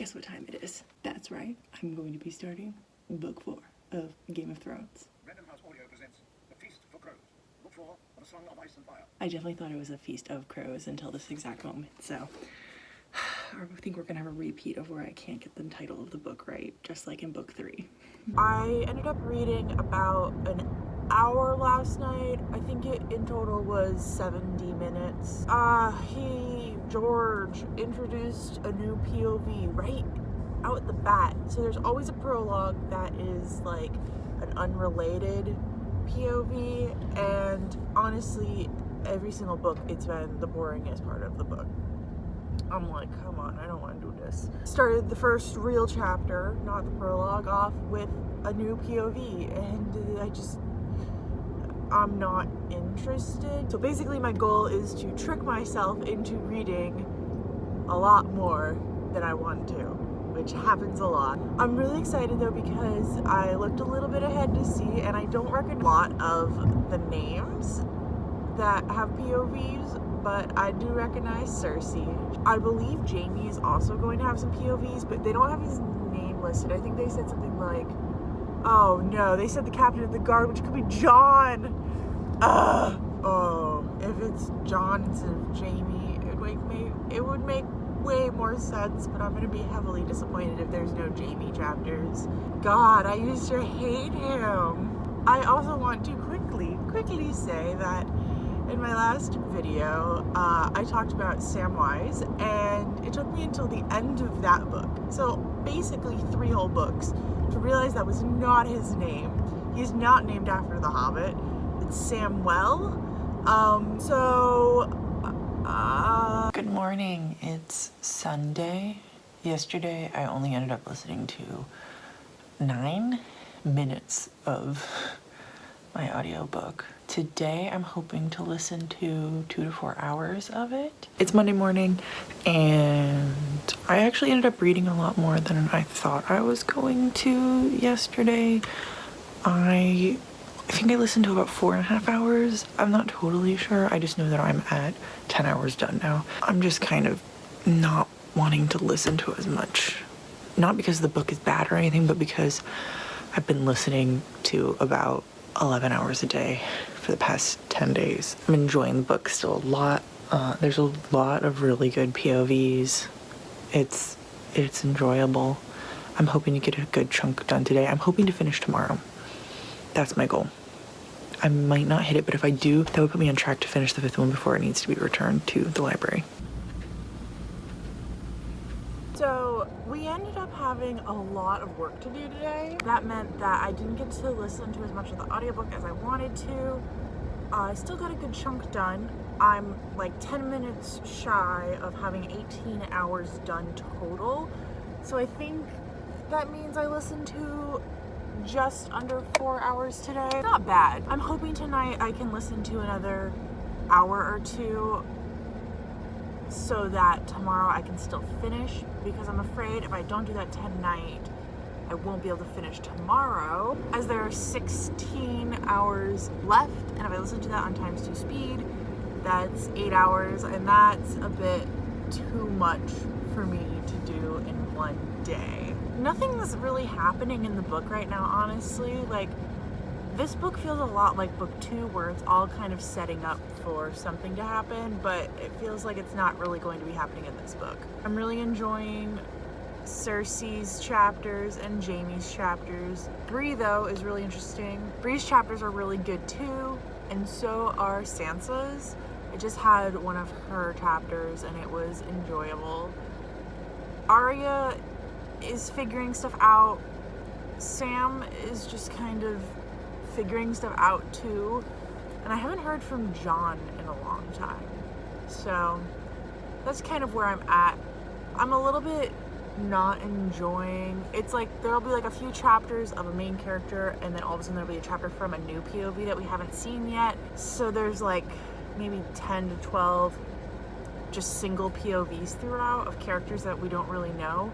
Guess what time it is? That's right, I'm going to be starting book 4 of Game of Thrones. Random House Audio presents The Feast for Crows, book 4 of A Song of Ice and Fire. I definitely thought it was a Feast of Crows until this exact moment, so I think we're gonna have a repeat of where I can't get the title of the book right, just like in book 3. I ended up reading about an hour last night. I think it in total was 70 minutes. George introduced a new POV right out at the bat. So there's always a prologue that is like an unrelated POV, and honestly, every single book it's been the boringest part of the book. I'm like, come on, I don't want to do this. Started the first real chapter, not the prologue, off with a new POV, and I'm not interested. So basically my goal is to trick myself into reading a lot more than I want to, which happens a lot. I'm really excited though because I looked a little bit ahead to see, and I don't recognize a lot of the names that have POVs, but I do recognize Cersei. I believe Jaime is also going to have some POVs, but they don't have his name listed. I think they said something like, oh no, they said the captain of the guard, which could be Jon. If it's Jon instead of Jaime, it would make way more sense, but I'm gonna be heavily disappointed if there's no Jaime chapters. God, I used to hate him. I also want to quickly say that in my last video, I talked about Samwise, and it took me until the end of that book, so basically 3 whole books, to realize that was not his name. He's not named after the Hobbit. It's Samwell. Good morning. It's Sunday. Yesterday, I only ended up listening to 9 minutes of my audiobook. Today, I'm hoping to listen to 2 to 4 hours of it. It's Monday morning, and I actually ended up reading a lot more than I thought I was going to yesterday. I think I listened to about 4.5 hours. I'm not totally sure. I just know that I'm at 10 hours done now. I'm just kind of not wanting to listen to as much. Not because the book is bad or anything, but because I've been listening to about 11 hours a day for the past 10 days. I'm enjoying the book still a lot. There's a lot of really good POVs. It's enjoyable. I'm hoping to get a good chunk done today. I'm hoping to finish tomorrow. That's my goal. I might not hit it, but if I do, that would put me on track to finish the 5th one before it needs to be returned to the library. So we ended up having a lot of work to do today. That meant that I didn't get to listen to as much of the audiobook as I wanted to. I still got a good chunk done. I'm like 10 minutes shy of having 18 hours done total. So I think that means I listened to just under 4 hours today. Not bad. I'm hoping tonight I can listen to another hour or 2 so that tomorrow I can still finish, because I'm afraid if I don't do that tonight, I won't be able to finish tomorrow, as there are 16 hours left, and if I listen to that on times 2 speed, that's 8 hours, and that's a bit too much for me to do in one day. Nothing's really happening in the book right now, honestly. Like, this book feels a lot like book 2, where it's all kind of setting up for something to happen, but it feels like it's not really going to be happening in this book. I'm really enjoying Cersei's chapters and Jaime's chapters. Bree, though, is really interesting. Bree's chapters are really good too, and so are Sansa's. I just had one of her chapters and it was enjoyable. Arya is figuring stuff out. Sam is just kind of figuring stuff out too, and I haven't heard from Jon in a long time, so that's kind of where I'm at. I'm a little bit not enjoying, it's like there'll be like a few chapters of a main character, and then all of a sudden there'll be a chapter from a new POV that we haven't seen yet, so there's like maybe 10 to 12 just single POVs throughout of characters that we don't really know,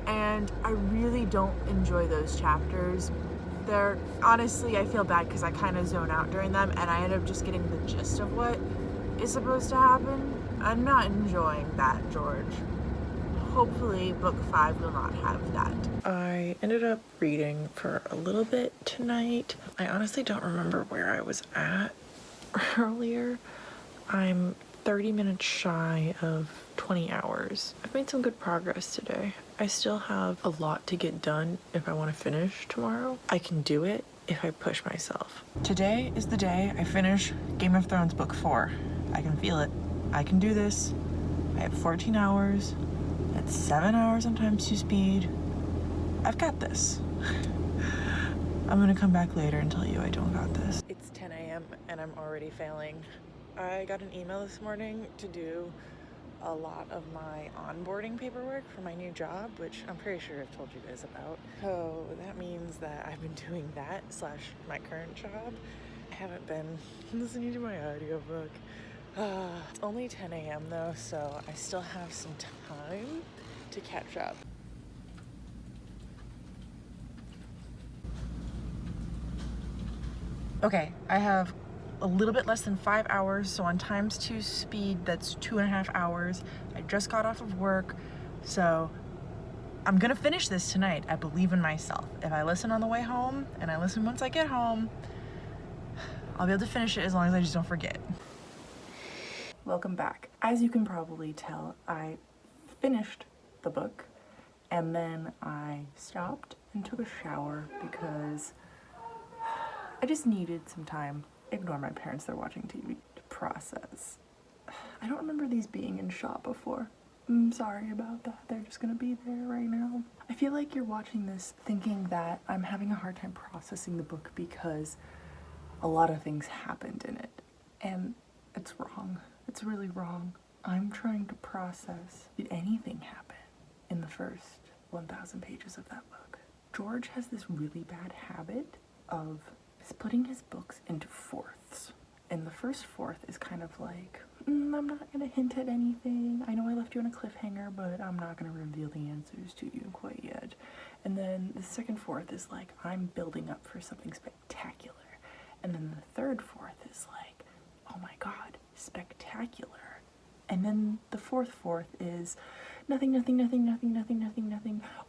and I really don't enjoy those chapters. They're, honestly, I feel bad because I kind of zone out during them, and I end up just getting the gist of what is supposed to happen. I'm not enjoying that, George. hopefully book 5 will not have that. I ended up reading for a little bit tonight. I honestly don't remember where I was at earlier. I'm 30 minutes shy of 20 hours. I've made some good progress today. I still have a lot to get done if I want to finish tomorrow. I can do it if I push myself. Today is the day I finish Game of Thrones book 4. I can feel it. I can do this. I have 14 hours. That's 7 hours on times 2 speed. I've got this. I'm gonna come back later and tell you I don't got this. It's 10 a.m. and I'm already failing. I got an email this morning to do a lot of my onboarding paperwork for my new job, which I'm pretty sure I've told you guys about. So that means that I've been doing that / my current job. I haven't been listening to my audiobook. It's only 10 a.m. though, so I still have some time to catch up. Okay, I have a little bit less than 5 hours, so on times 2 speed, that's 2.5 hours. I just got off of work, so I'm gonna finish this tonight. I believe in myself. If I listen on the way home, and I listen once I get home, I'll be able to finish it as long as I just don't forget. Welcome back. As you can probably tell, I finished the book, and then I stopped and took a shower because I just needed some time. Ignore my parents, they're watching TV, to process. I don't remember these being in shop before. I'm sorry about that. They're just gonna be there right now. I feel like you're watching this thinking that I'm having a hard time processing the book because a lot of things happened in it. And it's wrong. It's really wrong. I'm trying to process, did anything happen in the first 1,000 pages of that book? George has this really bad habit of splitting his books into fourths. And the first fourth is kind of like, I'm not gonna hint at anything. I know I left you on a cliffhanger, but I'm not gonna reveal the answers to you quite yet. And then the second fourth is like, I'm building up for something spectacular. And then the third fourth is like, oh my god, spectacular. And then the fourth is nothing.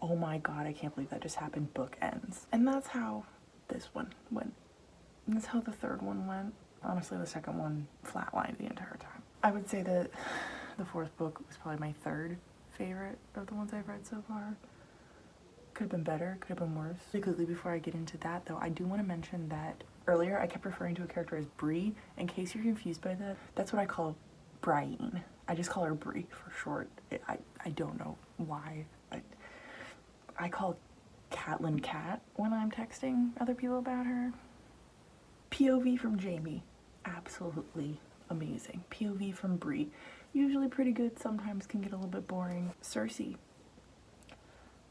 Oh my god, I can't believe that just happened. Book ends. And that's how this one went. And that's how the third one went. Honestly, the second one flatlined the entire time. I would say that the fourth book was probably my third favorite of the ones I've read so far. Could have been better, could have been worse. Really quickly before I get into that though, I do want to mention that earlier I kept referring to a character as Bree. In case you're confused by that, that's what I call Brienne. I just call her Bree for short. I don't know why. I call Catelyn Cat when I'm texting other people about her. POV from Jamie, absolutely amazing. POV from Bree, usually pretty good, sometimes can get a little bit boring. Cersei,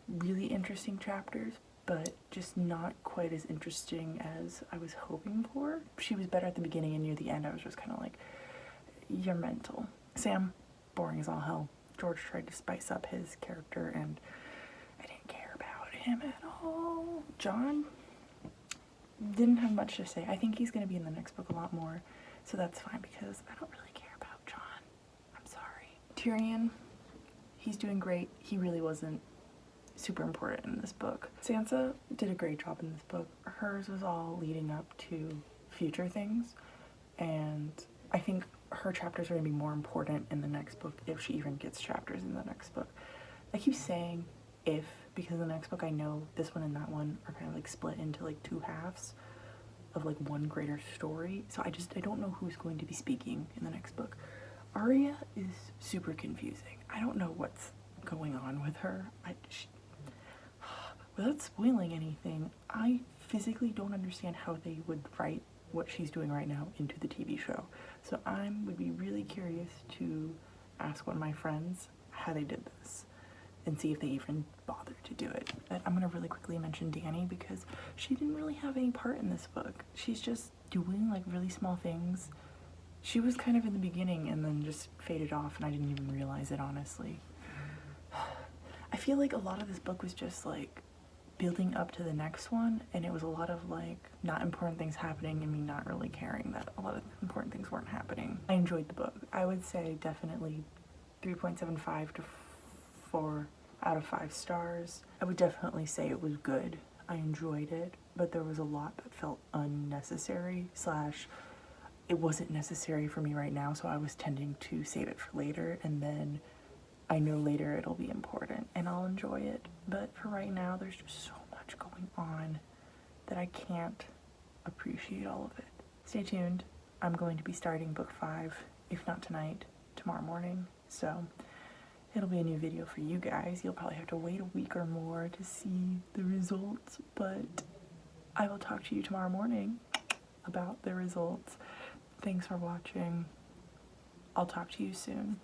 really interesting chapters, but just not quite as interesting as I was hoping for. She was better at the beginning, and near the end I was just kind of like, you're mental. Sam, boring as all hell. George tried to spice up his character and I didn't care about him at all. John didn't have much to say. I think he's going to be in the next book a lot more, so that's fine because I don't really care about John. I'm sorry. Tyrion, he's doing great. He really wasn't super important in this book. Sansa did a great job in this book. Hers was all leading up to future things, and I think her chapters are going to be more important in the next book if she even gets chapters in the next book. I keep saying if, because the next book I know this one and that one are kind of like split into like 2 halves of like one greater story. So I don't know who's going to be speaking in the next book. Arya is super confusing. I don't know what's going on with her. Without spoiling anything, I physically don't understand how they would write what she's doing right now into the TV show. So I would be really curious to ask one of my friends how they did this and see if they even bothered to do it. But I'm gonna really quickly mention Dany because she didn't really have any part in this book. She's just doing like really small things. She was kind of in the beginning and then just faded off, and I didn't even realize it, honestly. I feel like a lot of this book was just like building up to the next one, and it was a lot of like not important things happening and me not really caring that a lot of important things weren't happening. I enjoyed the book. I would say definitely 3.75 to 4 out of 5 stars. I would definitely say it was good. I enjoyed it, but there was a lot that felt unnecessary slash it wasn't necessary for me right now, so I was tending to save it for later, and then I know later it'll be important and I'll enjoy it. But for right now, there's just so much going on that I can't appreciate all of it. Stay tuned. I'm going to be starting book 5, if not tonight, tomorrow morning. So it'll be a new video for you guys. You'll probably have to wait a week or more to see the results, but I will talk to you tomorrow morning about the results. Thanks for watching. I'll talk to you soon.